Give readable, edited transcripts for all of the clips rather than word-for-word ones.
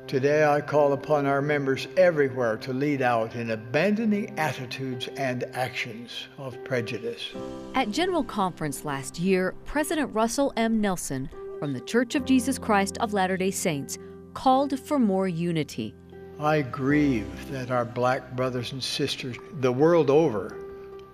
Today I call upon our members everywhere to lead out in abandoning attitudes and actions of prejudice. At General Conference last year, President Russell M. Nelson from the Church of Jesus Christ of Latter-day Saints called for more unity. I grieve that our black brothers and sisters the world over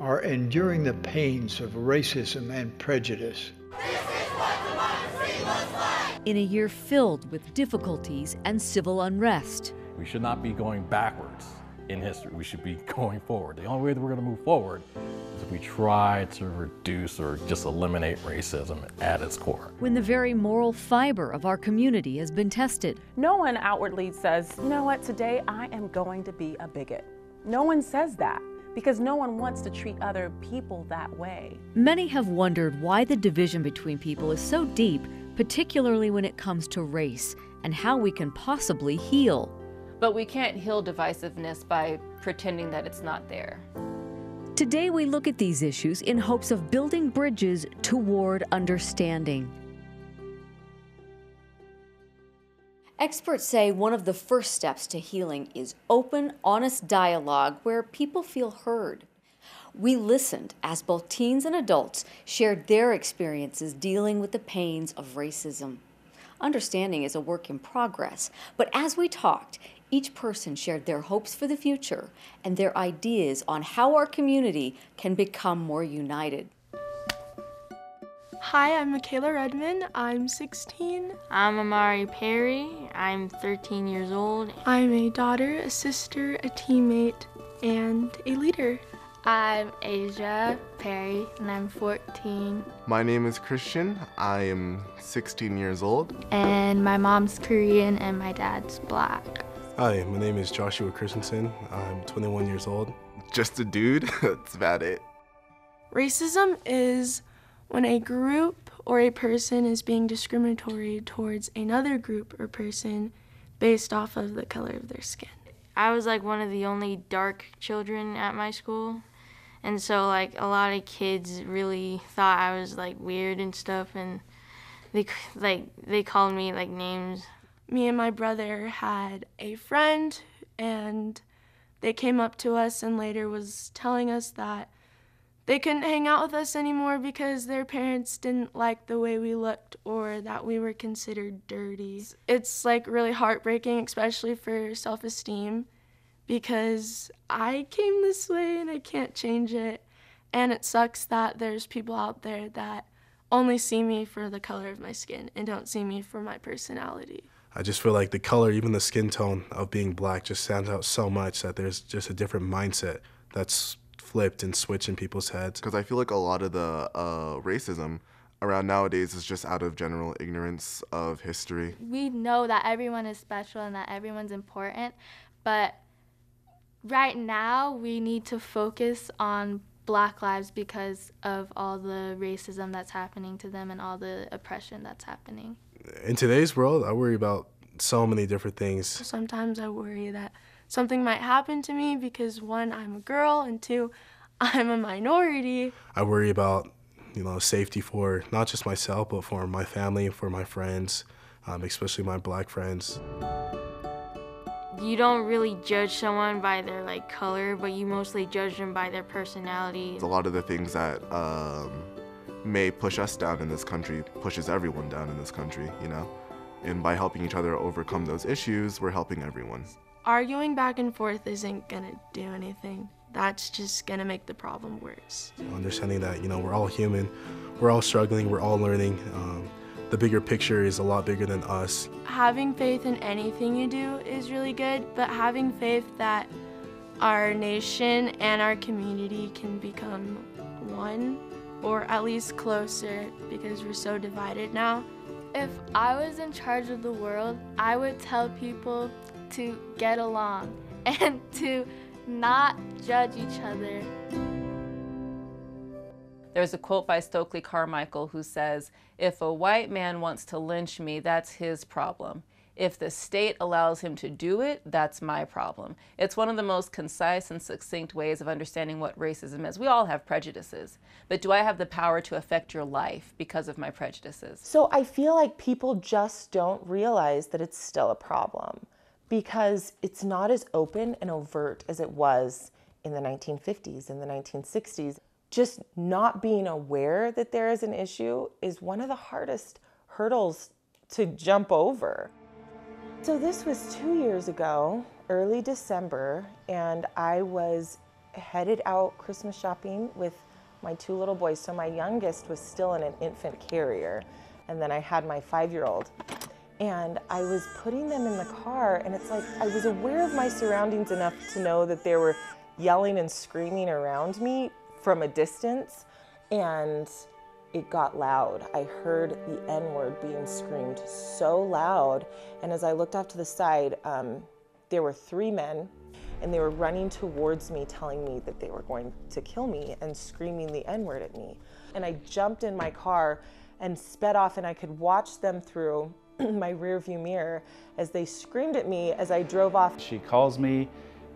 are enduring the pains of racism and prejudice. In a year filled with difficulties and civil unrest. We should not be going backwards in history. We should be going forward. The only way that we're going to move forward is if we try to reduce or just eliminate racism at its core. When the very moral fiber of our community has been tested. No one outwardly says, you know what, today I am going to be a bigot. No one says that, because no one wants to treat other people that way. Many have wondered why the division between people is so deep, particularly when it comes to race, and how we can possibly heal. But we can't heal divisiveness by pretending that it's not there. Today we look at these issues in hopes of building bridges toward understanding. Experts say one of the first steps to healing is open, honest dialogue where people feel heard. We listened as both teens and adults shared their experiences dealing with the pains of racism. Understanding is a work in progress, but as we talked, each person shared their hopes for the future and their ideas on how our community can become more united. Hi, I'm MCKAYLA REDMOND. I'm 16. I'm Amari Perry. I'm 13 years old. I'm a daughter, a sister, a teammate, and a leader. I'm Asia Perry, and I'm 14. My name is Christian. I am 16 years old. And my mom's Korean and my dad's Black. Hi, my name is Joshua Christensen. I'm 21 years old. Just a dude. That's about it. Racism is when a group or a person is being discriminatory towards another group or person based off of the color of their skin. I was like one of the only dark children at my school. And so like a lot of kids really thought I was like weird and stuff, and they called me like names. Me and my brother had a friend, and they came up to us and later was telling us that they couldn't hang out with us anymore because their parents didn't like the way we looked or that we were considered dirty. It's like really heartbreaking, especially for self-esteem, because I came this way and I can't change it. And it sucks that there's people out there that only see me for the color of my skin and don't see me for my personality. I just feel like the color, even the skin tone of being Black just stands out so much that there's just a different mindset that's flipped and switched in people's heads. Because I feel like a lot of the racism around nowadays is just out of general ignorance of history. We know that everyone is special and that everyone's important, but right now we need to focus on Black lives because of all the racism that's happening to them and all the oppression that's happening. In today's world, I worry about so many different things. Sometimes I worry that something might happen to me because, one, I'm a girl, and two, I'm a minority. I worry about, safety for not just myself, but for my family, for my friends, especially my Black friends. You don't really judge someone by their color, but you mostly judge them by their personality. A lot of the things that may push us down in this country pushes everyone down in this country, And by helping each other overcome those issues, we're helping everyone. Arguing back and forth isn't gonna do anything. That's just gonna make the problem worse. Understanding that, we're all human, we're all struggling, we're all learning. The bigger picture is a lot bigger than us. Having faith in anything you do is really good, but having faith that our nation and our community can become one, or at least closer, because we're so divided now. If I was in charge of the world, I would tell people to get along and to not judge each other. There's a quote by Stokely Carmichael who says, "If a white man wants to lynch me, that's his problem. If the state allows him to do it, that's my problem." It's one of the most concise and succinct ways of understanding what racism is. We all have prejudices, but do I have the power to affect your life because of my prejudices? So I feel like people just don't realize that it's still a problem. because it's not as open and overt as it was in the 1950s, in the 1960s. Just not being aware that there is an issue is one of the hardest hurdles to jump over. So this was 2 years ago, early December, and I was headed out Christmas shopping with my 2 little boys. So my youngest was still in an infant carrier, and then I had my 5-year-old. And I was putting them in the car, and it's like I was aware of my surroundings enough to know that they were yelling and screaming around me from a distance, and it got loud. I heard the N-word being screamed so loud, and as I looked off to the side, there were 3 men, and they were running towards me, telling me that they were going to kill me and screaming the N-word at me. And I jumped in my car and sped off, and I could watch them through my rear view mirror as they screamed at me as I drove off. She calls me,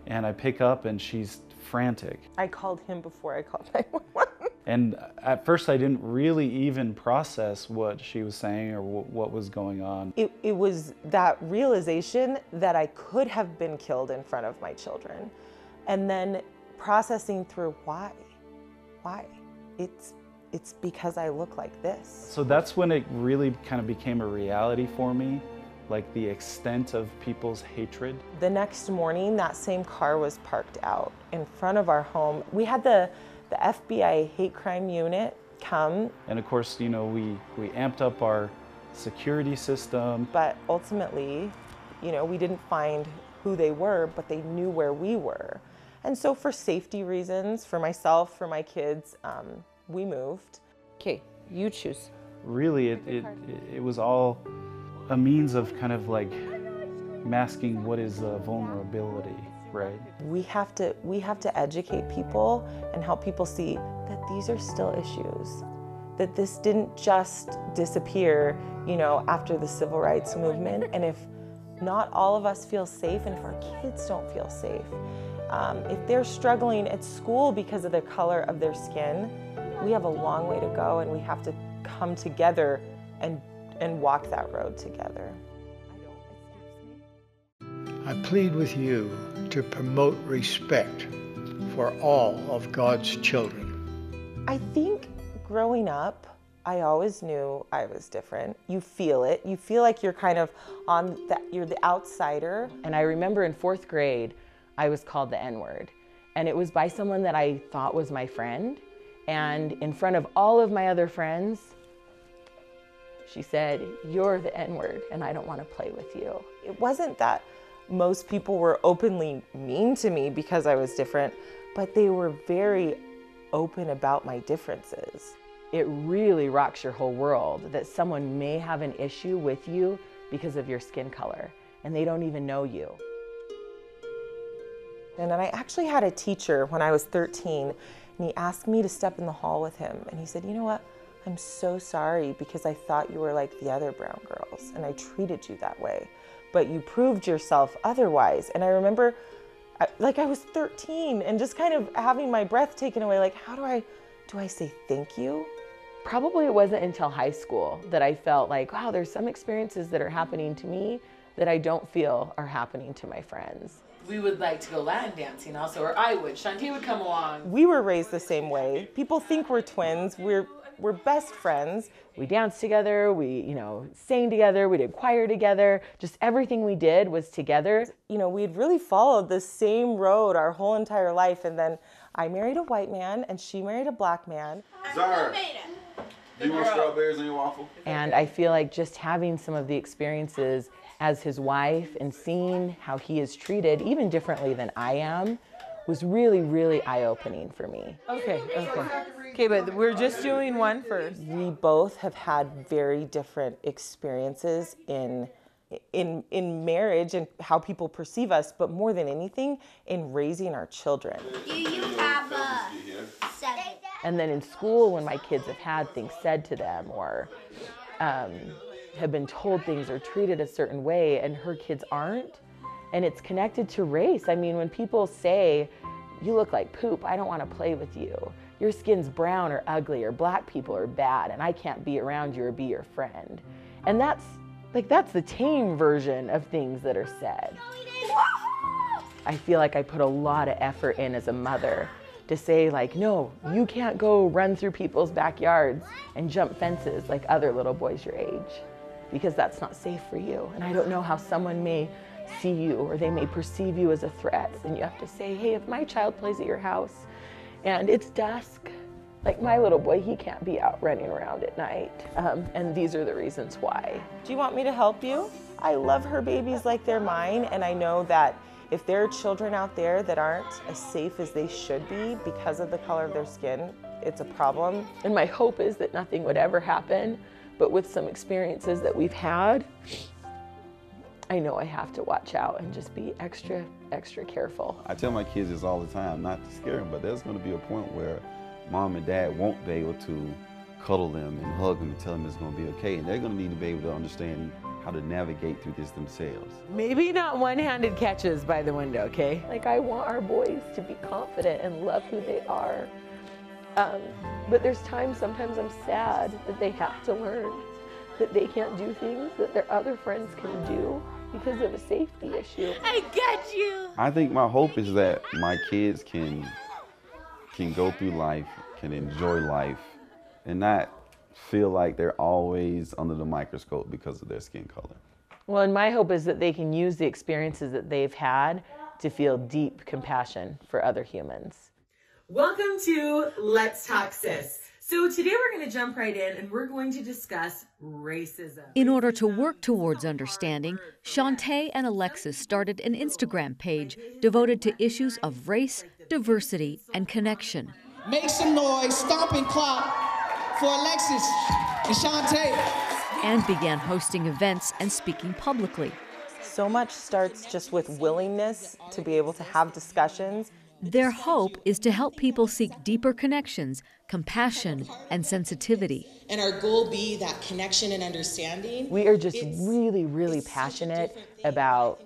and I pick up, and she's frantic. I called him before I called 911. And at first I didn't really even process what she was saying or what was going on. It was that realization that I could have been killed in front of my children. And then processing through why? It's because I look like this. So that's when it really kind of became a reality for me, like the extent of people's hatred. The next morning, that same car was parked out in front of our home. We had the FBI hate crime unit come. And of course, you know, we amped up our security system. But ultimately, you know, we didn't find who they were, but they knew where we were. And so for safety reasons, for myself, for my kids, we moved. Okay, you choose. Really, it was all a means of kind of like masking what is vulnerability, right? We have to educate people and help people see that these are still issues, that this didn't just disappear, you know, after the civil rights movement. And if not all of us feel safe, and if our kids don't feel safe, if they're struggling at school because of the color of their skin, we have a long way to go, and we have to come together and walk that road together. I plead with you to promote respect for all of God's children. I think growing up, I always knew I was different. You feel it. You feel like you're kind of you're the outsider. And I remember in 4th grade, I was called the N-word. And it was by someone that I thought was my friend. And in front of all of my other friends, she said, "You're the N-word, and I don't want to play with you." It wasn't that most people were openly mean to me because I was different, but they were very open about my differences. It really rocks your whole world that someone may have an issue with you because of your skin color, and they don't even know you. And then I actually had a teacher when I was 13, and he asked me to step in the hall with him, and he said, "You know what? I'm so sorry because I thought you were like the other brown girls, and I treated you that way. But you proved yourself otherwise." And I remember, I was 13 and just kind of having my breath taken away, like, how do I say thank you? Probably it wasn't until high school that I felt like, wow, there's some experiences that are happening to me that I don't feel are happening to my friends. We would like to go Latin dancing also, or I would. Shanti would come along. We were raised the same way. People think we're twins. We're best friends. We danced together, we, sang together, we did choir together. Just everything we did was together. We'd really followed the same road our whole entire life. And then I married a white man and she married a black man. Zara, do you want strawberries on your waffle? And I feel like just having some of the experiences as his wife and seeing how he is treated, even differently than I am, was really, really eye-opening for me. Okay, but we're just doing one first. We both have had very different experiences in marriage and how people perceive us, but more than anything, in raising our children. Do you have a 7? And then in school, when my kids have had things said to them or have been told things or treated a certain way and her kids aren't, and it's connected to race. I mean, when people say, "You look like poop, I don't want to play with you. Your skin's brown or ugly or black people are bad and I can't be around you or be your friend." And that's Like, that's the tame version of things that are said. I feel like I put a lot of effort in as a mother to say, like, no, you can't go run through people's backyards and jump fences like other little boys your age, because that's not safe for you. And I don't know how someone may see you, or they may perceive you as a threat. And you have to say, hey, if my child plays at your house and it's dusk, like my little boy, he can't be out running around at night. And these are the reasons why. Do you want me to help you? I love her babies like they're mine, and I know that if there are children out there that aren't as safe as they should be because of the color of their skin, it's a problem. And my hope is that nothing would ever happen, but with some experiences that we've had, I know I have to watch out and just be extra, extra careful. I tell my kids this all the time, not to scare them, but there's going to be a point where mom and dad won't be able to cuddle them and hug them and tell them it's going to be okay, and they're going to need to be able to understand how to navigate through this themselves. Maybe not one-handed catches by the window, okay? Like, I want our boys to be confident and love who they are. But there's times, sometimes I'm sad that they have to learn that they can't do things that their other friends can do because of a safety issue. I got you. I think my hope is that my kids can go through life, can enjoy life, and not feel like they're always under the microscope because of their skin color. Well, and my hope is that they can use the experiences that they've had to feel deep compassion for other humans. Welcome to Let's Talk Sis. So today we're going to jump right in and we're going to discuss racism. In order to work towards understanding, Shantae and Alexis started an Instagram page devoted to issues of race, diversity, and connection. Make some noise, stomp and clap for Alexis and Shantae. And began hosting events and speaking publicly. So much starts just with willingness to be able to have discussions. Their hope is to help people seek deeper connections, compassion, and sensitivity. And our goal be that connection and understanding. We are just really, really passionate about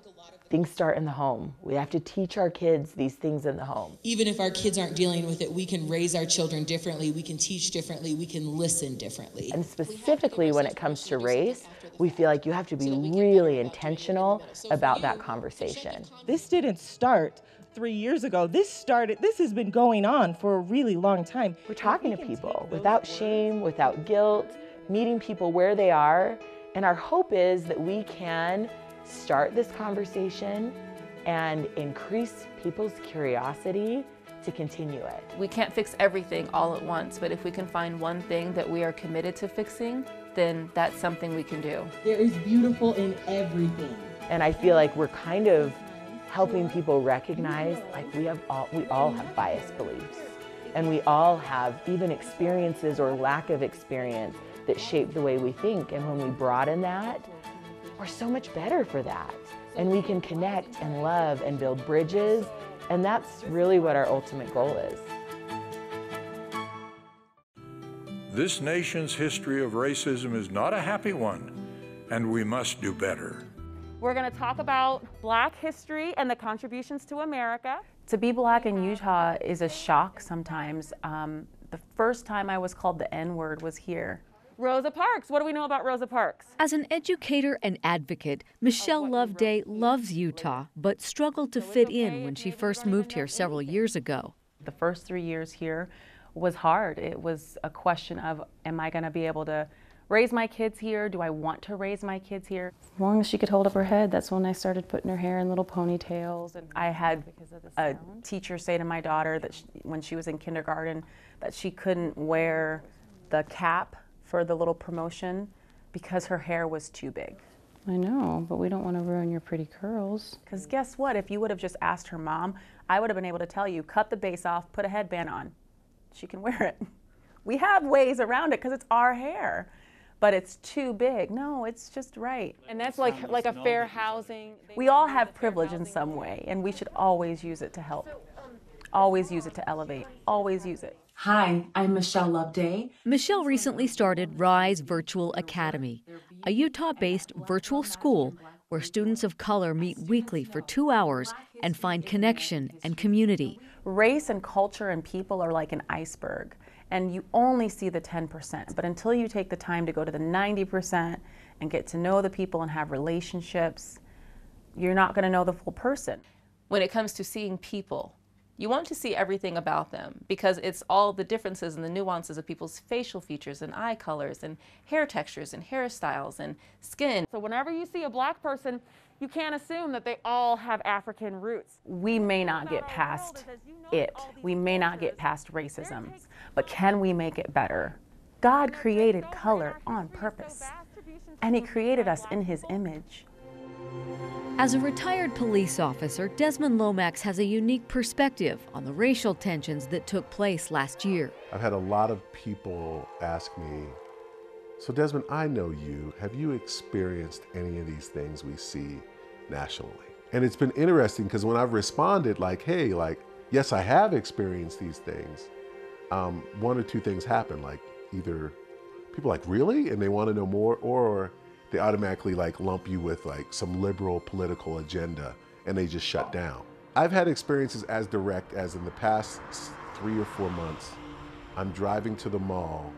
things start in the home. We have to teach our kids these things in the home. Even if our kids aren't dealing with it, we can raise our children differently, we can teach differently, we can listen differently. And specifically when it comes to race, we feel like you have to be really intentional about that conversation. This didn't start 3 years ago. This has been going on for a really long time. We're talking to people without shame, without guilt, meeting people where they are. And our hope is that we can start this conversation and increase people's curiosity to continue it. We can't fix everything all at once, but if we can find one thing that we are committed to fixing, then that's something we can do. There is beautiful in everything. And I feel like we're kind of helping people recognize, like, we all have biased beliefs, and we all have even experiences or lack of experience that shape the way we think. And when we broaden that, we're so much better for that. And we can connect and love and build bridges. And that's really what our ultimate goal is. This nation's history of racism is not a happy one, and we must do better. We're going to talk about Black history and the contributions to America. To be Black in Utah is a shock sometimes. The first time I was called the N-word was here. Rosa Parks, what do we know about Rosa Parks? As an educator and advocate, Michelle Loveday loves Utah, but struggled to fit in when she first moved here several years ago. The first 3 years here was hard. It was a question of, am I going to be able to raise my kids here? Do I want to raise my kids here? As long as she could hold up her head, that's when I started putting her hair in little ponytails. And I had a teacher say to my daughter that when she was in kindergarten that she couldn't wear the cap for the little promotion because her hair was too big. I know, but we don't want to ruin your pretty curls. Because guess what? If you would have just asked her mom, I would have been able to tell you, cut the base off, put a headband on. She can wear it. We have ways around it because it's our hair. But it's too big. No, it's just right. And that's like a fair housing. We all have privilege in some way, and we should always use it to help. Always use it to elevate. Always use it. Hi, I'm Michelle Loveday. Michelle recently started Rise Virtual Academy, a Utah-based virtual school where students of color meet weekly for 2 hours and find connection and community. Race and culture and people are like an iceberg, and you only see the 10%. But until you take the time to go to the 90% and get to know the people and have relationships, you're not going to know the full person. When it comes to seeing people, you want to see everything about them because it's all the differences and the nuances of people's facial features and eye colors and hair textures and hairstyles and skin. So whenever you see a black person, you can't assume that they all have African roots. We may not get past it. We may not get past racism, but can we make it better? God created color on purpose, and He created us in His image. As a retired police officer, Desmond Lomax has a unique perspective on the racial tensions that took place last year. I've had a lot of people ask me, so Desmond, I know you. Have you experienced any of these things we see nationally? And it's been interesting because when I've responded like, hey, like, yes, I have experienced these things, one or two things happen. Like either people are like, really? And they want to know more, or they automatically like lump you with like some liberal political agenda and they just shut down. I've had experiences as direct as in the past 3 or 4 months, I'm driving to the mall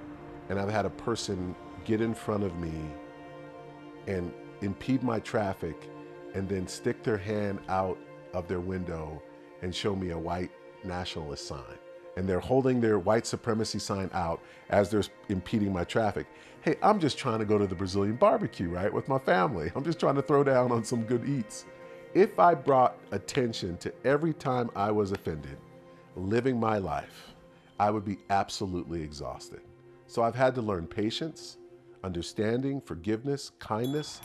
and I've had a person get in front of me and impede my traffic and then stick their hand out of their window and show me a white nationalist sign. And they're holding their white supremacy sign out as they're impeding my traffic. Hey, I'm just trying to go to the Brazilian barbecue, right, with my family. I'm just trying to throw down on some good eats. If I brought attention to every time I was offended, living my life, I would be absolutely exhausted. So I've had to learn patience, understanding, forgiveness, kindness.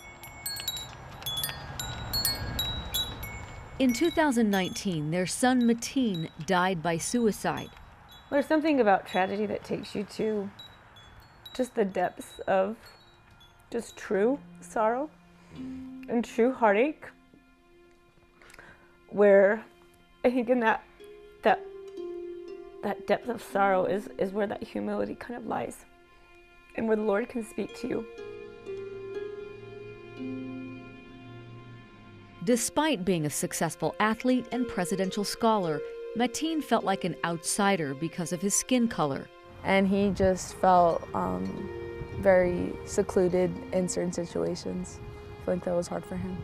In 2019, their son Mateen died by suicide. There's something about tragedy that takes you to just the depths of just true sorrow and true heartache, where I think in that depth of sorrow is where that humility kind of lies and where the Lord can speak to you. Despite being a successful athlete and presidential scholar, Mateen felt like an outsider because of his skin color. And he just felt very secluded in certain situations. I feel like that was hard for him.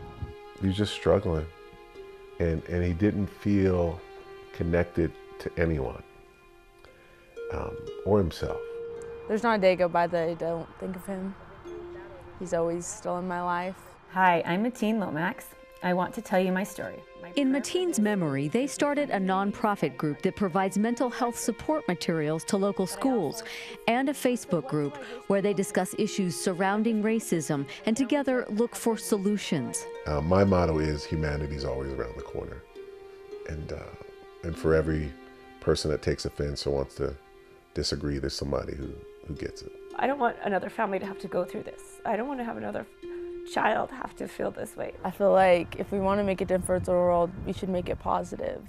He was just struggling, and he didn't feel connected to anyone or himself. There's not a day go by that I don't think of him. He's always still in my life. Hi, I'm Mateen Lomax. I want to tell you my story. In Mateen's memory, they started a nonprofit group that provides mental health support materials to local schools and a Facebook group where they discuss issues surrounding racism and together look for solutions. My motto is humanity's always around the corner. And for every person that takes offense or wants to disagree, there's somebody who gets it. I don't want another family to have to go through this. I don't want to have another child have to feel this way. I feel like if we want to make a difference in the world, we should make it positive.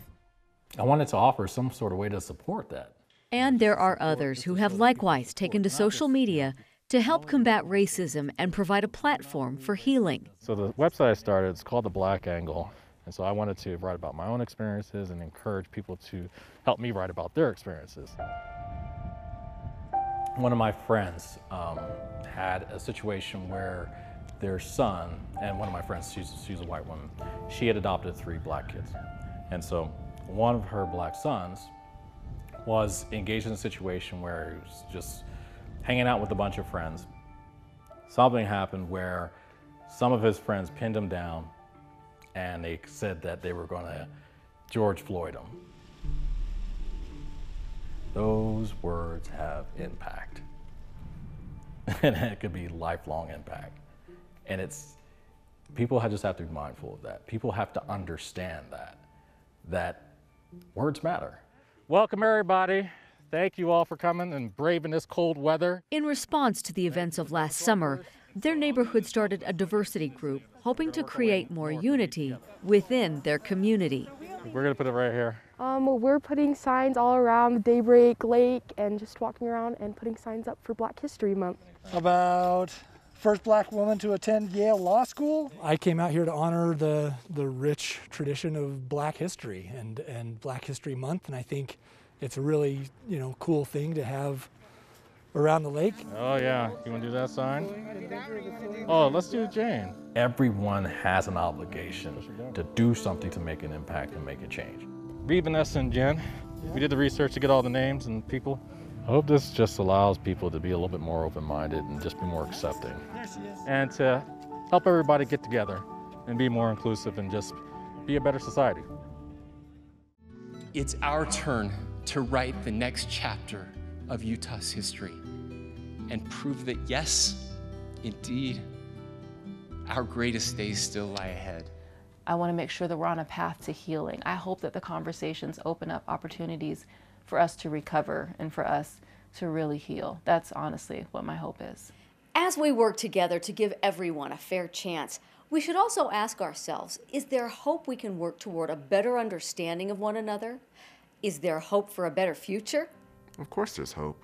I wanted to offer some sort of way to support that. And there are others who have likewise taken to social media to help combat racism and provide a platform for healing. So the website I started, it's called The Black Angle. And so I wanted to write about my own experiences and encourage people to help me write about their experiences. One of my friends had a situation where their son, and one of my friends, she's a white woman, she had adopted 3 black kids. And so one of her black sons was engaged in a situation where he was just hanging out with a bunch of friends. Something happened where some of his friends pinned him down and they said that they were going to George Floyd him. Those words have impact. And it could be lifelong impact. And people just have to be mindful of that. People have to understand that words matter. Welcome everybody. Thank you all for coming and braving this cold weather. In response to the events of last summer, their neighborhood started a diversity group hoping to create more unity within their community. We're gonna put it right here. We're putting signs all around Daybreak Lake and just walking around and putting signs up for Black History Month. About first black woman to attend Yale Law School. I came out here to honor the rich tradition of Black history and Black History Month, and I think it's a really cool thing to have around the lake. Oh yeah, you want to do that sign? Oh, let's do Jane. Everyone has an obligation to do something to make an impact and make a change. Reed, Vanessa, and Jen, we did the research to get all the names and people. I hope this just allows people to be a little bit more open-minded and just be more accepting. And to help everybody get together and be more inclusive and just be a better society. It's our turn to write the next chapter of Utah's history and prove that yes, indeed, our greatest days still lie ahead. I want to make sure that we're on a path to healing. I hope that the conversations open up opportunities for us to recover and for us to really heal. That's honestly what my hope is. As we work together to give everyone a fair chance, we should also ask ourselves, is there hope we can work toward a better understanding of one another? Is there hope for a better future? Of course there's hope.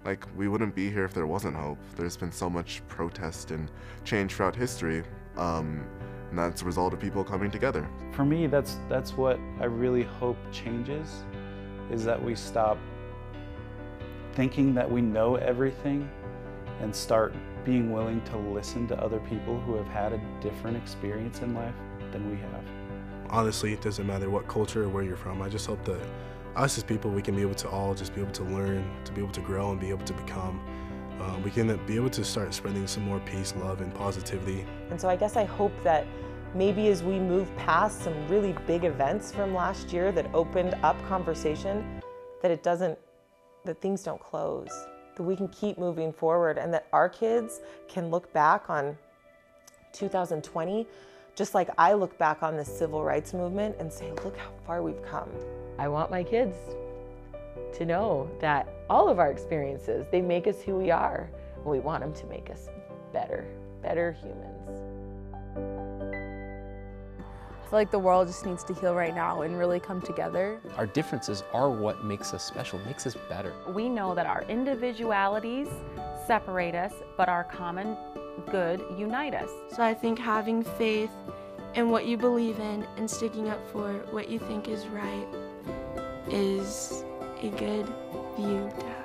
Like, we wouldn't be here if there wasn't hope. There's been so much protest and change throughout history, and that's a result of people coming together. For me, that's what I really hope changes, is that we stop thinking that we know everything and start being willing to listen to other people who have had a different experience in life than we have. Honestly, it doesn't matter what culture or where you're from. I just hope that us as people, we can be able to all just be able to learn, to be able to grow and be able to become. We can be able to start spreading some more peace, love, and positivity. And so I guess I hope that maybe as we move past some really big events from last year that opened up conversation, that things don't close, that we can keep moving forward, and that our kids can look back on 2020 just like I look back on the civil rights movement and say, look how far we've come. I want my kids to know that all of our experiences, they make us who we are. And we want them to make us better humans. I feel like the world just needs to heal right now and really come together. Our differences are what makes us special, makes us better. We know that our individualities separate us, but our common good unite us. So I think having faith in what you believe in and sticking up for what you think is right is a good view to have.